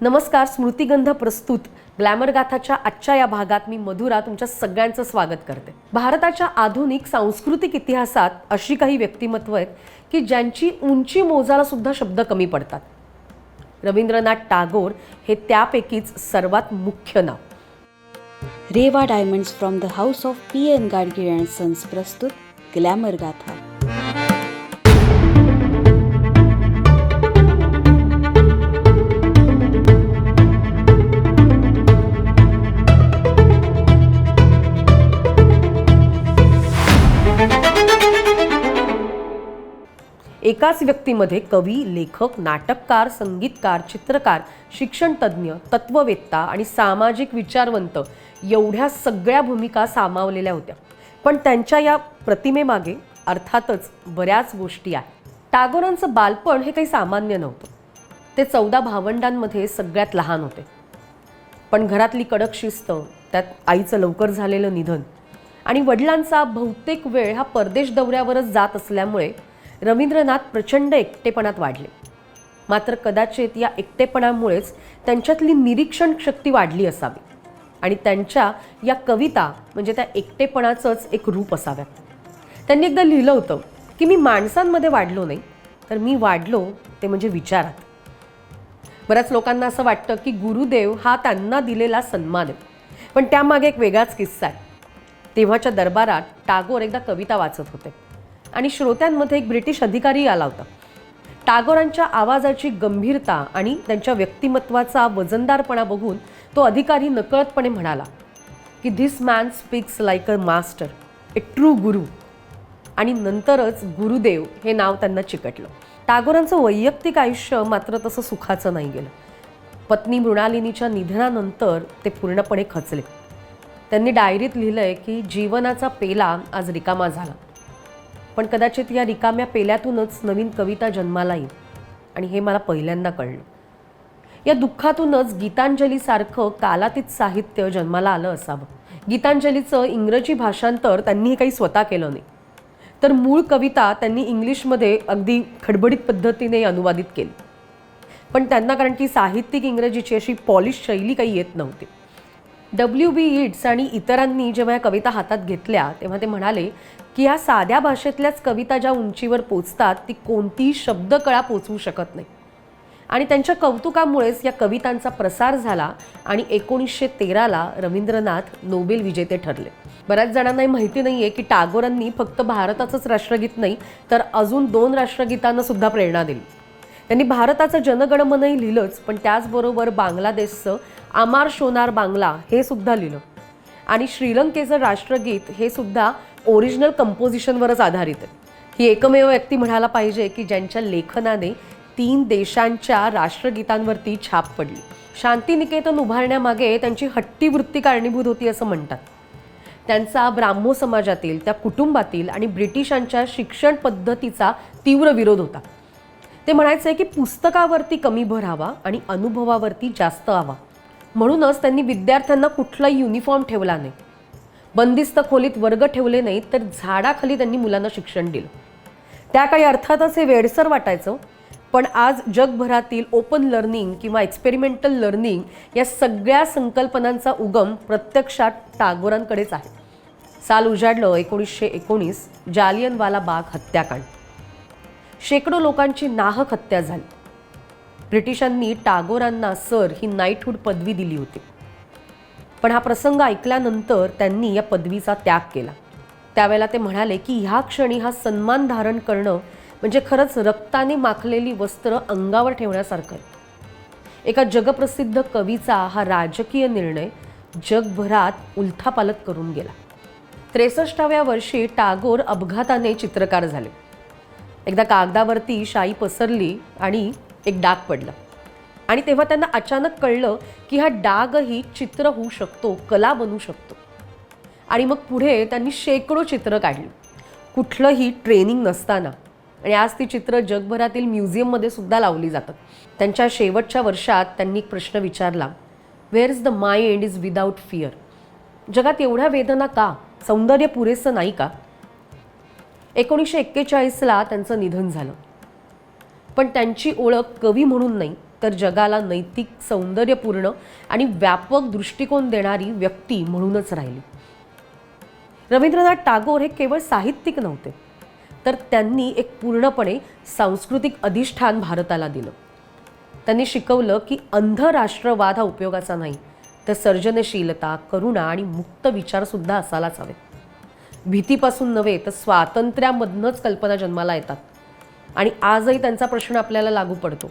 नमस्कार. स्मृतिगंध प्रस्तुत ग्लॅमर गाथाच्या आजच्या या भागात मी मधुरा तुमच्या सगळ्यांचं स्वागत करते. भारताच्या आधुनिक सांस्कृतिक इतिहासात अशी काही व्यक्तिमत्व आहेत की ज्यांची उंची मोजायला सुद्धा शब्द कमी पडतात. रवींद्रनाथ टागोर हे त्यापैकीच सर्वात मुख्य नाव. Reva diamonds from the house of P.N. Gadgil and sons प्रस्तुत ग्लॅमर गाथा. एकाच व्यक्तीमध्ये कवी, लेखक, नाटककार, संगीतकार, चित्रकार, शिक्षणतज्ज्ञ, तत्ववेत्ता आणि सामाजिक विचारवंत एवढ्या सगळ्या भूमिका सामावलेल्या होत्या. पण त्यांच्या या प्रतिमेमागे अर्थातच बऱ्याच गोष्टी आहेत. टागोरांचं बालपण हे काही सामान्य नव्हतं. ते 14 भावंडांमध्ये सगळ्यात लहान होते. पण घरातली कडक शिस्त, त्यात आईचं लवकर झालेलं निधन आणि वडिलांचा बहुतेक वेळ हा परदेश दौऱ्यावरच जात असल्यामुळे रवींद्रनाथ प्रचंड एकटेपणात वाढले. मात्र कदाचित या एकटेपणामुळेच त्यांच्यातली निरीक्षण शक्ती वाढली असावी आणि त्यांच्या या कविता म्हणजे त्या एकटेपणाचंच एक रूप असाव्यात. त्यांनी एकदा लिहिलं होतं की मी माणसांमध्ये वाढलो नाही, तर मी वाढलो ते म्हणजे विचारात. बऱ्याच लोकांना असं वाटतं की गुरुदेव हा त्यांना दिलेला सन्मान आहे, पण त्यामागे एक वेगळाच किस्सा आहे. तेव्हाच्या दरबारात टागोर एकदा कविता वाचत होते आणि श्रोत्यांमध्ये एक ब्रिटिश अधिकारी आला होता. टागोरांच्या आवाजाची गंभीरता आणि त्यांच्या व्यक्तिमत्वाचा वजनदारपणा बघून तो अधिकारी नकळतपणे म्हणाला की this man speaks like a master, A true गुरु. आणि नंतरच गुरुदेव हे नाव त्यांना चिकटलं. टागोरांचं वैयक्तिक आयुष्य मात्र तसं सुखाचं नाही गेलं. पत्नी मृणालिनीच्या निधनानंतर ते पूर्णपणे खचले. त्यांनी डायरीत लिहिलंय की जीवनाचा पेला आज रिकामा झाला, पण कदाचित या रिकाम्या पेल्यातूनच नवीन कविता जन्माला येईल आणि हे मला पहिल्यांदा कळलं. या दुःखातूनच गीतांजलीसारखं कालातीत साहित्य जन्माला आलं असावं. गीतांजलीचं इंग्रजी भाषांतर त्यांनी काही स्वतः केलं नाही, तर मूळ कविता त्यांनी इंग्लिशमध्ये अगदी खडबडीत पद्धतीने अनुवादित केली. पण त्यांना कारण की साहित्यिक इंग्रजीची अशी पॉलिश शैली काही येत नव्हती. W.B. येट्स आणि इतरांनी जेव्हा या कविता हातात घेतल्या तेव्हा ते म्हणाले की या साध्या भाषेतल्याच कविता ज्या उंचीवर पोचतात ती कोणतीही शब्दकळा पोचवू शकत नाही. आणि त्यांच्या कौतुकामुळेच या कवितांचा प्रसार झाला आणि 1913ला रवींद्रनाथ नोबेल विजेते ठरले. बऱ्याच जणांनाही माहिती नाही आहे की टागोरांनी फक्त भारताचंच राष्ट्रगीत नाही तर अजून 2 राष्ट्रगीतांना सुद्धा प्रेरणा दिली. त्यांनी भारताचं जनगणमनही लिहिलंच, पण त्याचबरोबर बांगलादेशचं आमार शोनार बांगला हे सुद्धा लिहिलं आणि श्रीलंकेचं राष्ट्रगीत हे सुद्धा ओरिजिनल कंपोजिशनवरच आधारित आहे. ही एकमेव व्यक्ती म्हणायला पाहिजे की ज्यांच्या लेखनाने 3 देशांच्या राष्ट्रगीतांवरती छाप पडली. शांतिनिकेतन उभारण्यामागे त्यांची हट्टी वृत्ती कारणीभूत होती असं म्हणतात. त्यांचा ब्राह्मो समाजातील, त्या कुटुंबातील आणि ब्रिटिशांच्या शिक्षण पद्धतीचा तीव्र विरोध होता. ते म्हणायचे की पुस्तकावरती कमी भर हवा आणि अनुभवावरती जास्त हवा. म्हणूनच त्यांनी विद्यार्थ्यांना कुठलाही युनिफॉर्म ठेवला नाही, बंदिस्त खोलीत वर्ग ठेवले नाहीत, तर झाडाखाली त्यांनी मुलांना शिक्षण दिलं. त्या काळी अर्थातच हे वेडसर वाटायचं, पण आज जगभरातील ओपन लर्निंग किंवा एक्सपेरिमेंटल लर्निंग या सगळ्या संकल्पनांचा उगम प्रत्यक्षात टागोरांकडेच आहे. साल उजाडलं 1919, जालियनवाला बाग हत्याकांड. शेकडो लोकांची नाहक हत्या झाली. ब्रिटिशांनी टागोरांना सर ही नाईटहूड पदवी दिली होती, पण हा प्रसंग ऐकल्यानंतर त्यांनी या पदवीचा त्याग केला. त्यावेळेला ते म्हणाले की ह्या क्षणी हा सन्मान धारण करणं म्हणजे खरंच रक्ताने माखलेली वस्त्र अंगावर ठेवण्यासारखं आहे. एका जगप्रसिद्ध कवीचा हा राजकीय निर्णय जगभरात उलथापालथ करून गेला. 63व्या वर्षी टागोर अपघाताने चित्रकार झाले. एकदा कागदावरती शाई पसरली आणि एक डाग पडला आणि तेव्हा त्यांना अचानक कळलं की हा डागही चित्र होऊ शकतो, कला बनू शकतो. आणि मग पुढे त्यांनी शेकडो चित्र काढली, कुठलंही ट्रेनिंग नसताना. आणि आज ती चित्र जगभरातील म्युझियममध्ये सुद्धा लावली जातात. त्यांच्या शेवटच्या वर्षात त्यांनी एक प्रश्न विचारला, where is the mind is without fear. जगात एवढ्या वेदना का? सौंदर्य पुरेसं नाही का? 1941ला त्यांचं निधन झालं. पण त्यांची ओळख कवी म्हणून नाही तर जगाला नैतिक, सौंदर्यपूर्ण आणि व्यापक दृष्टिकोन देणारी व्यक्ती म्हणूनच राहिली. रवींद्रनाथ टागोर हे केवळ साहित्यिक नव्हते, तर त्यांनी एक पूर्णपणे सांस्कृतिक अधिष्ठान भारताला दिलं. त्यांनी शिकवलं की अंध राष्ट्रवाद हा उपयोगाचा नाही, तर सर्जनशीलता, करुणा आणि मुक्त विचारसुद्धा असायलाच हवेत. भीतीपासून नव्हे तर स्वातंत्र्यामधनंच कल्पना जन्माला येतात. आणि आजही त्यांचा प्रश्न आपल्याला लागू पडतो.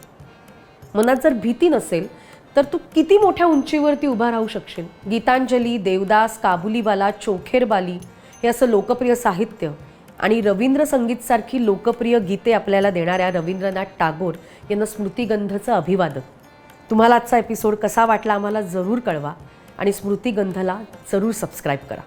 मनात जर भीती नसेल तर तू किती मोठ्या उंचीवरती उभा राहू शकशील. गीतांजली, देवदास, काबुलीवाला, चोखेरबाली हे असं लोकप्रिय साहित्य आणि रवींद्र संगीतसारखी लोकप्रिय गीते आपल्याला देणाऱ्या रवींद्रनाथ टागोर यांना स्मृतिगंधचं अभिवादन. तुम्हाला आजचा एपिसोड कसा वाटला आम्हाला जरूर कळवा आणि स्मृतिगंधला जरूर सबस्क्राईब करा.